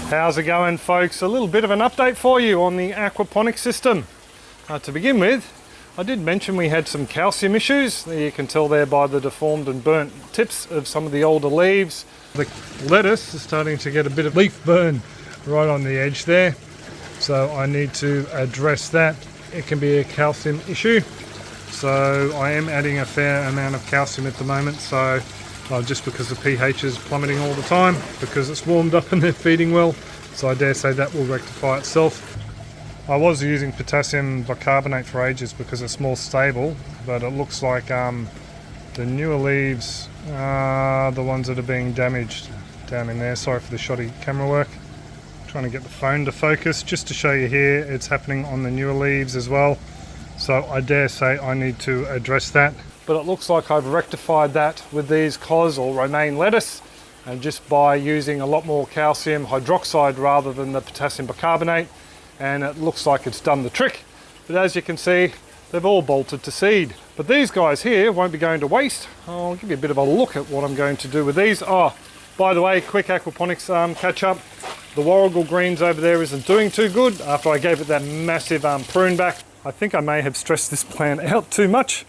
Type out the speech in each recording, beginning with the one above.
How's it going, folks? A little bit of an update for you on the aquaponics system. To begin with, I did mention we had some calcium issues. You can tell there by the deformed and burnt tips of some of the older leaves. The lettuce is starting to get a bit of leaf burn right on the edge there, so I need to address that. It can be a calcium issue, so I am adding a fair amount of calcium at the moment, so just because the pH is plummeting all the time because it's warmed up and they're feeding well, so I dare say that will rectify itself. I was using potassium bicarbonate for ages because it's more stable, but it looks like the newer leaves are the ones that are being damaged down in there. Sorry for the shoddy camera work. Trying to get the phone to focus just to show you here. It's happening on the newer leaves as well, so I dare say I need to address that. But it looks like I've rectified that with these cos or romaine lettuce, and just by using a lot more calcium hydroxide rather than the potassium bicarbonate, and it looks like it's done the trick. But as you can see, they've all bolted to seed. But these guys here won't be going to waste. I'll give you a bit of a look at what I'm going to do with these. Oh, by the way, quick aquaponics catch up. The Warrigal greens over there isn't doing too good after I gave it that massive prune back. I think I may have stressed this plant out too much.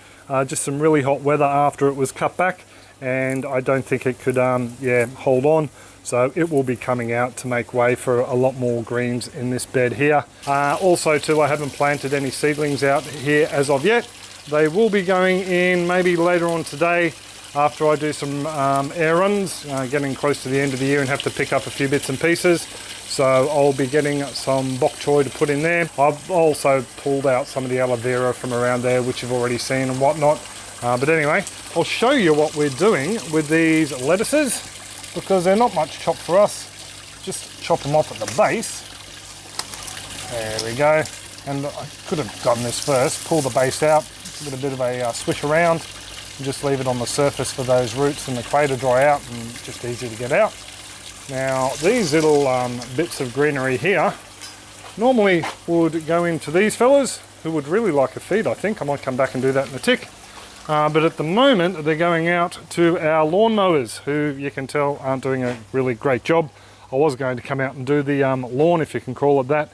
Just some really hot weather after it was cut back, and I don't think it could hold on. So it will be coming out to make way for a lot more greens in this bed here. Also too, I haven't planted any seedlings out here as of yet. They will be going in maybe later on today after I do some air runs, getting close to the end of the year and have to pick up a few bits and pieces. So I'll be getting some bok choy to put in there. I've also pulled out some of the aloe vera from around there, which you've already seen and whatnot. But anyway, I'll show you what we're doing with these lettuces, because they're not much chop for us. Just chop them off at the base. There we go. And I could have done this first. Pull the base out, give it a bit of a swish around, and just leave it on the surface for those roots and the clay to dry out, and just easy to get out. Now these little bits of greenery here normally would go into these fellas, who would really like a feed. I think I might come back and do that in a tick. But at the moment they're going out to our lawnmowers, who you can tell aren't doing a really great job. I was going to come out and do the lawn, if you can call it that,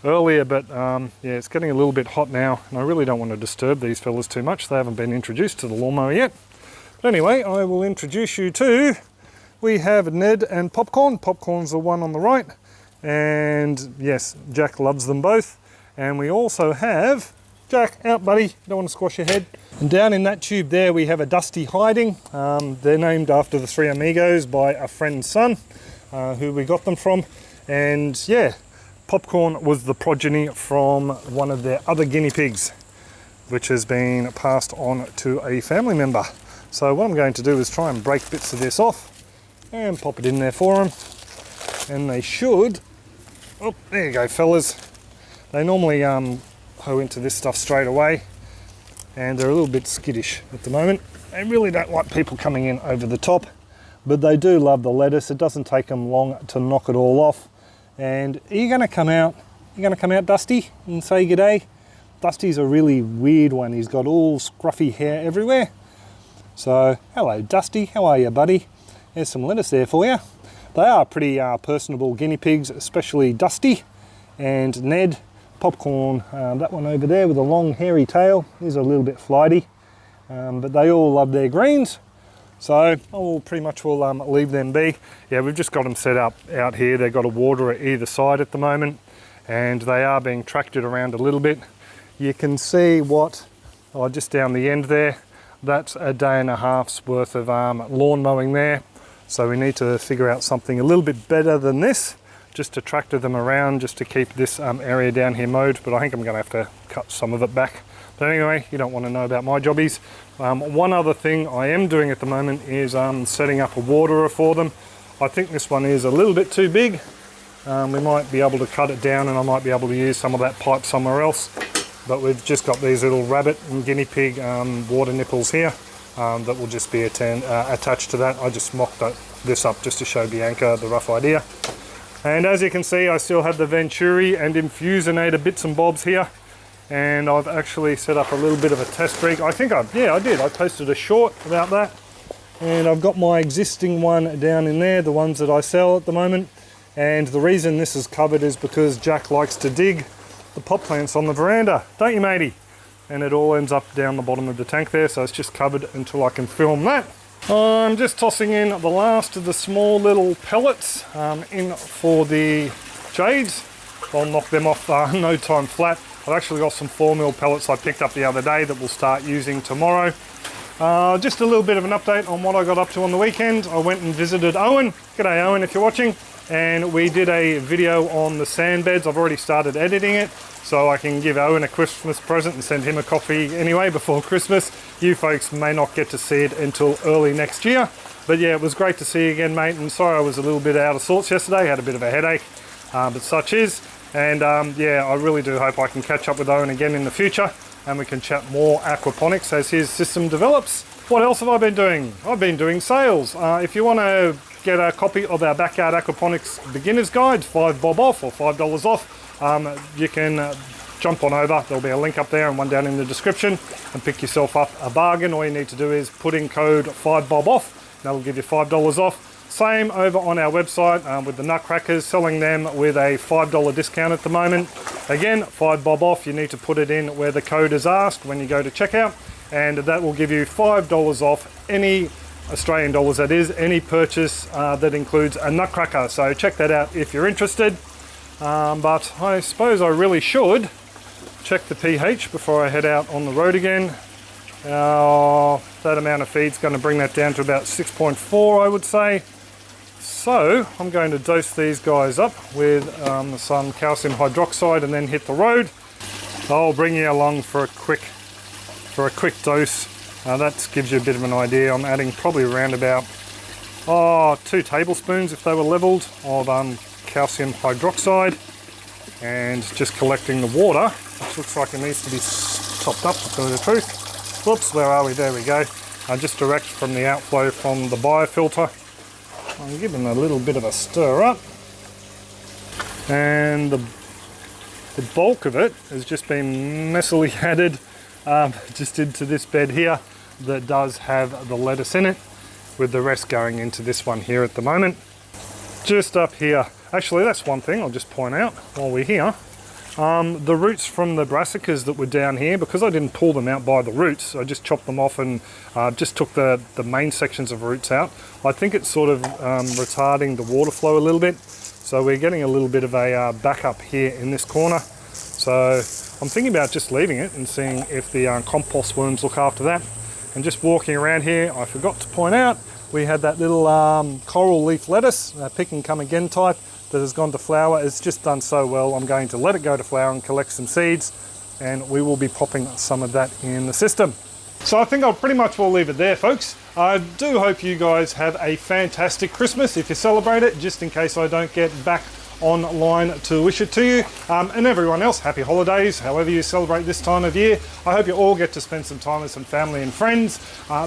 earlier, but yeah, it's getting a little bit hot now, and I really don't want to disturb these fellas too much. They haven't been introduced to the lawnmower yet. But anyway, I will introduce you to, we have Ned and Popcorn. Popcorn's the one on the right, and yes, Jack loves them both. And we also have Jack, out buddy, don't want to squash your head. And down in that tube there we have a Dusty hiding. They're named after the three amigos by a friend's son, who we got them from. And yeah, Popcorn was the progeny from one of their other guinea pigs, which has been passed on to a family member. So what I'm going to do is try and break bits of this off and pop it in there for them. And they should, oh, there you go fellas. They normally hoe into this stuff straight away, and they're a little bit skittish at the moment. They really don't like people coming in over the top, but they do love the lettuce. It doesn't take them long to knock it all off. And are you going to come out? You're going to come out, Dusty, and say g'day? Dusty's a really weird one. He's got all scruffy hair everywhere. So hello Dusty, how are you buddy? There's some lettuce there for you. They are pretty personable guinea pigs, especially Dusty and Ned. Popcorn, that one over there with a long hairy tail, is a little bit flighty, but they all love their greens, so I will pretty much will leave them be. Yeah, we've just got them set up out here. They've got a water at either side at the moment, and they are being tracted around a little bit. You can see what, just down the end there, that's a day and a half's worth of lawn mowing there. So we need to figure out something a little bit better than this, just to tractor them around, just to keep this area down here mowed. But I think I'm going to have to cut some of it back. But anyway, you don't want to know about my jobbies. One other thing I am doing at the moment is setting up a waterer for them. I think this one is a little bit too big. We might be able to cut it down, and I might be able to use some of that pipe somewhere else. But we've just got these little rabbit and guinea pig water nipples here that will just be attached to that. I just mocked this up just to show Bianca the rough idea. And as you can see, I still have the Venturi and Infusionator bits and bobs here. And I've actually set up a little bit of a test rig. I think I did. I posted a short about that. And I've got my existing one down in there, the ones that I sell at the moment. And the reason this is covered is because Jack likes to dig the pot plants on the veranda, don't you, matey? And it all ends up down the bottom of the tank there, so it's just covered until I can film that. I'm just tossing in the last of the small little pellets in for the jades. I'll knock them off no time flat. I've actually got some 4mm pellets I picked up the other day that we'll start using tomorrow. Just a little bit of an update on what I got up to on the weekend. I went and visited Owen. G'day Owen if you're watching. And we did a video on the sand beds. I've already started editing it, so I can give Owen a Christmas present and send him a copy anyway before Christmas. You folks may not get to see it until early next year. But yeah, it was great to see you again, mate. And sorry I was a little bit out of sorts yesterday. Had a bit of a headache, but such is. And yeah, I really do hope I can catch up with Owen again in the future and we can chat more aquaponics as his system develops. What else have I been doing? I've been doing sales. If you want to get a copy of our Backyard Aquaponics Beginner's Guide, $5 bob off or $5 off, you can jump on over. There'll be a link up there and one down in the description and pick yourself up a bargain. All you need to do is put in code 5 bob off. That'll give you $5 off. Same over on our website with the Nutcrackers, selling them with a $5 discount at the moment. Again, 5 bob off. You need to put it in where the code is asked when you go to checkout, and that will give you $5 off any Australian dollars, that is, any purchase that includes a Nutcracker. So check that out if you're interested. But I suppose I really should check the pH before I head out on the road again. That amount of feed's going to bring that down to about 6.4, I would say. So I'm going to dose these guys up with some calcium hydroxide and then hit the road. I'll bring you along for a quick dose. That gives you a bit of an idea. I'm adding probably around about 2 tablespoons if they were leveled of calcium hydroxide, and just collecting the water, which looks like it needs to be topped up, to tell you the truth. Whoops, where are we? There we go. Just direct from the outflow from the biofilter. I'm giving a little bit of a stir up, and the bulk of it has just been messily added just into this bed here that does have the lettuce in it, with the rest going into this one here at the moment. Just up here, actually that's one thing I'll just point out while we're here. The roots from the brassicas that were down here, because I didn't pull them out by the roots, I just chopped them off and just took the main sections of roots out. I think it's sort of retarding the water flow a little bit, so we're getting a little bit of a backup here in this corner. So I'm thinking about just leaving it and seeing if the compost worms look after that. And just walking around here, I forgot to point out, we had that little coral leaf lettuce, pick and come again type, that has gone to flower. It's just done so well. I'm going to let it go to flower and collect some seeds, and we will be popping some of that in the system. So I think I'll pretty much will leave it there, folks. I do hope you guys have a fantastic Christmas if you celebrate it, just in case I don't get back online to wish it to you. And everyone else, happy holidays, however you celebrate this time of year. I hope you all get to spend some time with some family and friends.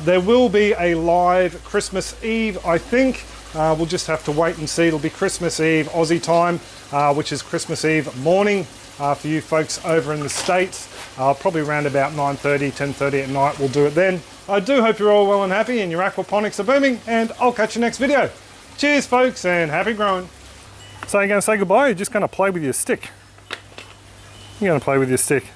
There will be a live Christmas Eve, I think. We'll just have to wait and see. It'll be Christmas Eve Aussie time, which is Christmas Eve morning for you folks over in the States. Probably around about 9:30, 10:30 at night, we'll do it then. I do hope you're all well and happy and your aquaponics are booming, and I'll catch you next video. Cheers folks, and happy growing. So you're going to say goodbye, or you're just going to play with your stick? You're going to play with your stick.